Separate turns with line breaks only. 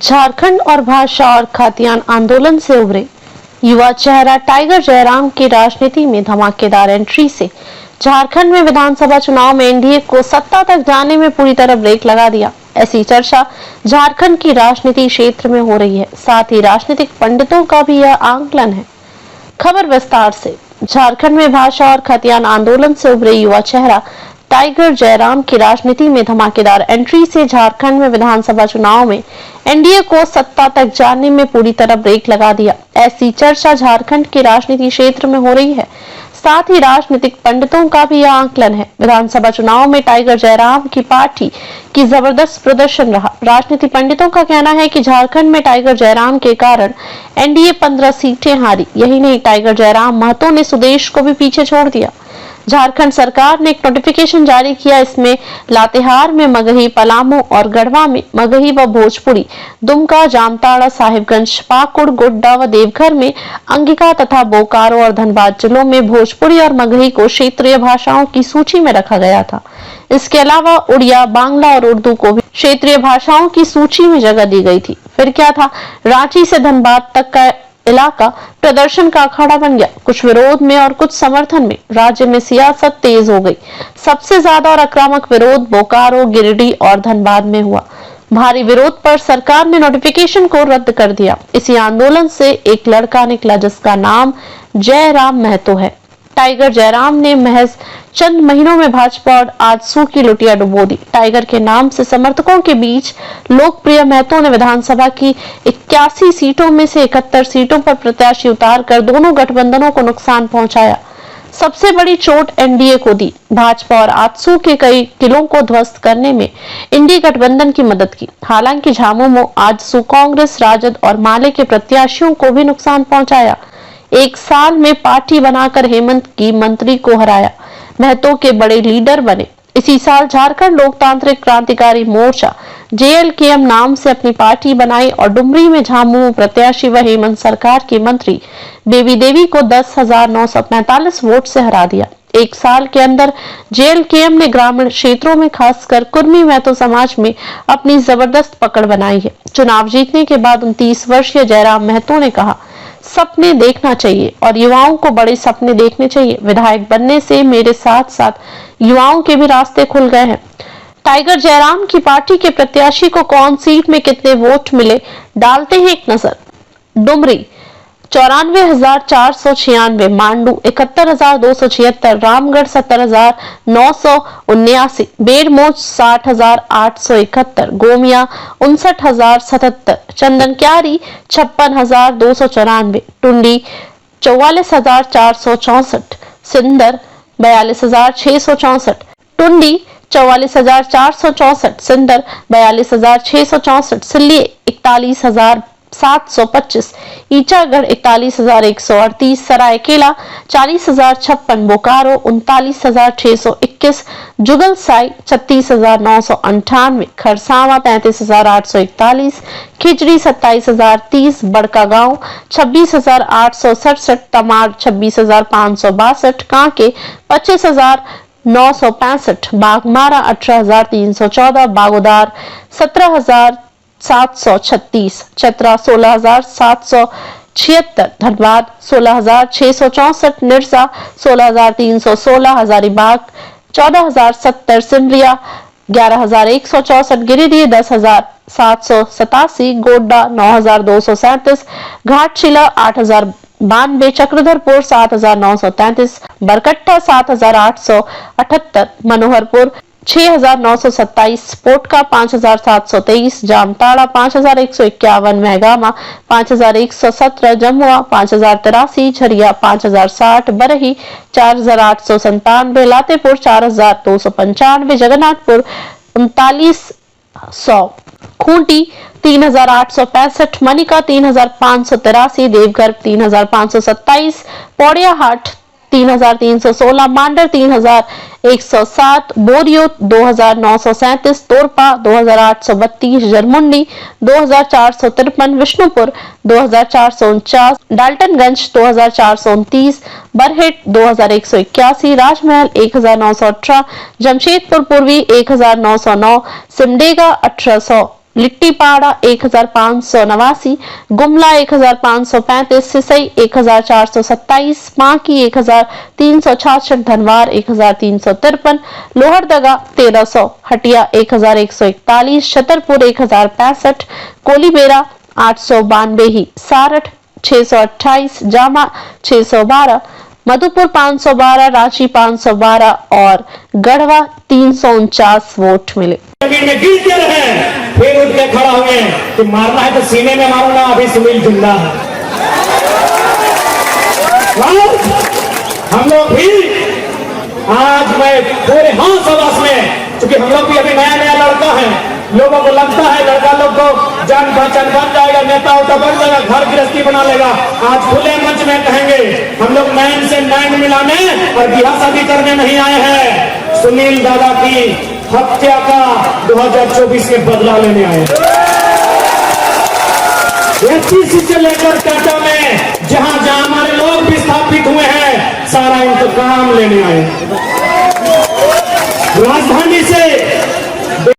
झारखंड और भाषा और खाद्यान्न आंदोलन से उभरे युवा चेहरा टाइगर जयराम की राजनीति में धमाकेदार एंट्री से झारखंड में विधानसभा चुनाव में एनडीए को सत्ता तक जाने में पूरी तरह ब्रेक लगा दिया। ऐसी चर्चा झारखंड की राजनीति क्षेत्र में हो रही है। साथ ही राजनीतिक पंडितों का भी यह आंकलन है। खबर विस्तार से। झारखंड में भाषा और खाद्यान्न आंदोलन से उभरे युवा चेहरा टाइगर जयराम की राजनीति में धमाकेदार एंट्री से झारखंड में विधानसभा चुनाव में एनडीए को सत्ता तक जाने में पूरी तरह ब्रेक लगा दिया। ऐसी चर्चा झारखंड के राजनीति क्षेत्र में हो रही है। साथ ही राजनीतिक पंडितों का भी यह आंकलन है। विधानसभा चुनाव में टाइगर जयराम की पार्टी की जबरदस्त प्रदर्शन रहा। राजनीतिक पंडितों का कहना है कि झारखंड में टाइगर जयराम के कारण एनडीए 15 सीटें हारी। यही नहीं, टाइगर जयराम महतो ने सुदेश को भी पीछे छोड़ दिया। झारखंड सरकार ने एक नोटिफिकेशन जारी किया। इसमें लातेहार में मगही, पलामू और गढ़वा में मगही व भोजपुरी, दुमका, जामताड़ा, साहिबगंज, पाकुड़, गोड्डा व देवघर में अंगिका तथा बोकारो और धनबाद जिलों में भोजपुरी और मगही को क्षेत्रीय भाषाओं की सूची में रखा गया था। इसके अलावा उड़िया, बांग्ला और उर्दू को भी क्षेत्रीय भाषाओं की सूची में जगह दी गई थी। फिर क्या था, रांची से धनबाद तक का इलाका प्रदर्शन का अखाड़ा बन गया। कुछ विरोध में और कुछ समर्थन में राज्य में सियासत तेज हो गई। सबसे ज्यादा और आक्रामक विरोध बोकारो, गिरिडीह और धनबाद में हुआ। भारी विरोध पर सरकार ने नोटिफिकेशन को रद्द कर दिया। इसी आंदोलन से एक लड़का निकला जिसका नाम जयराम महतो है। टाइगर जयराम ने महज चंद महीनों में भाजपा और आजसू की लुटिया डुबो दी। टाइगर के नाम से समर्थकों के बीच लोकप्रिय महतो ने विधानसभा की 81 सीटों में से 71 सीटों पर प्रत्याशी उतारकर दोनों गठबंधनों को नुकसान पहुंचाया। सबसे बड़ी चोट एनडीए को दी। भाजपा और आजसू के कई किलों को ध्वस्त करने में इंडी गठबंधन की मदद की। हालांकि झामुमो, आजसू, कांग्रेस, राजद और माले के प्रत्याशियों को भी नुकसान पहुंचाया। एक साल में पार्टी बनाकर हेमंत की मंत्री को हराया। महतो के बड़े लीडर बने। इसी साल झारखंड लोकतांत्रिक क्रांतिकारी मोर्चा जेएलकेएम नाम से अपनी पार्टी बनाई और डुमरी में झामुमो प्रत्याशी व हेमंत सरकार की मंत्री बेबी देवी को 10,945 वोट से हरा दिया। एक साल के अंदर जेएलकेएम ने ग्रामीण क्षेत्रों में खासकर कुर्मी महतो समाज में अपनी जबरदस्त पकड़ बनाई है। चुनाव जीतने के बाद 29 वर्षीय जयराम महतो ने कहा, सपने देखना चाहिए और युवाओं को बड़े सपने देखने चाहिए। विधायक बनने से मेरे साथ साथ युवाओं के भी रास्ते खुल गए हैं। टाइगर जयराम की पार्टी के प्रत्याशी को कौन सीट में कितने वोट मिले, डालते हैं एक नजर। डुमरी 94,496, मांडू 71,276, रामगढ़ 70,979, बेरमोच 60,871, गोमिया 59,077, चंदनक्यारी 56,294, टुंडी 44,464, सिंदर 42,664, टुंडी 44,464, सिंदर 42,664, सिल्ली 41,725, ईचागढ़ 41,138, सरायकेला 40,056, बोकारो 39,621, जुगलसाई 36,998, खरसावा 33,841, खिजड़ी 27,030, बड़कागांव 26,867, तमाड़ 26,562, कांके 25,965, बाघमारा 18,314, बागोदार 17,736, चतरा 16,776, धनबाद 16,664, निरसा 16,316, हजारीबाग 14,070, सिमरिया 11,164, गिरिडीह 10,787, गोड्डा 9,237, घाटशिला 8,092, चक्रधरपुर 7,933, बरकट्टा 7,878, मनोहरपुर 6,927, पोटका 5,723, जामताड़ा 5,151, महगामा 5,117, जमुआ 5,083, झरिया 5,060, बरही 4,897, लातेपुर 4,295, जगन्नाथपुर 3,900, खूंटी 3,865, मनिका 3,583, देवघर 3,527, पौड़ियाहाट 3,316, मांडर 3,107, बोरियो 2,937, तोरपा 2,832, जरमुंडी 2,453, विष्णुपुर 2,449, डाल्टनगंज 2,429, बरहेट 2,181, राजमहल 1,918, जमशेदपुर पूर्वी 1,909, सिमडेगा 1,800, लिट्टीपाड़ा 1589, गुमला 1535, सिसई 1427, माकी 1366, धनवार 1353, लोहरदगा 1300, हटिया 1141, छतरपुर 1065, कोलीबेरा 892 ही, सारठ 628, जामा 612, मधुपुर 512, रांची 512 और गढ़वा 349 वोट मिले।
जमीन में गिरते रहे, फिर उठ के खड़ा हुए कि मारना है तो सीने में मारूंगा, अभी सुनील जिंदा है। हम लोग भी आज मैं पूरे हौस हवस में, क्योंकि हम लोग भी अभी नया नया लड़का है, लोगों को लगता है लड़का लोग को जान पहचान बन जाएगा, नेता होता बन जाएगा, घर गृहस्थी बना लेगा। आज खुले मंच में कहेंगे हम लोग नैन से नैन मिलाने और बियाह शादी करने नहीं आए हैं, सुनील दादा की हत्या का 2024 में बदला लेने आए। एसपीसी से लेकर टाटा में जहां जहां हमारे लोग विस्थापित हुए हैं, सारा इंतकाम लेने आए।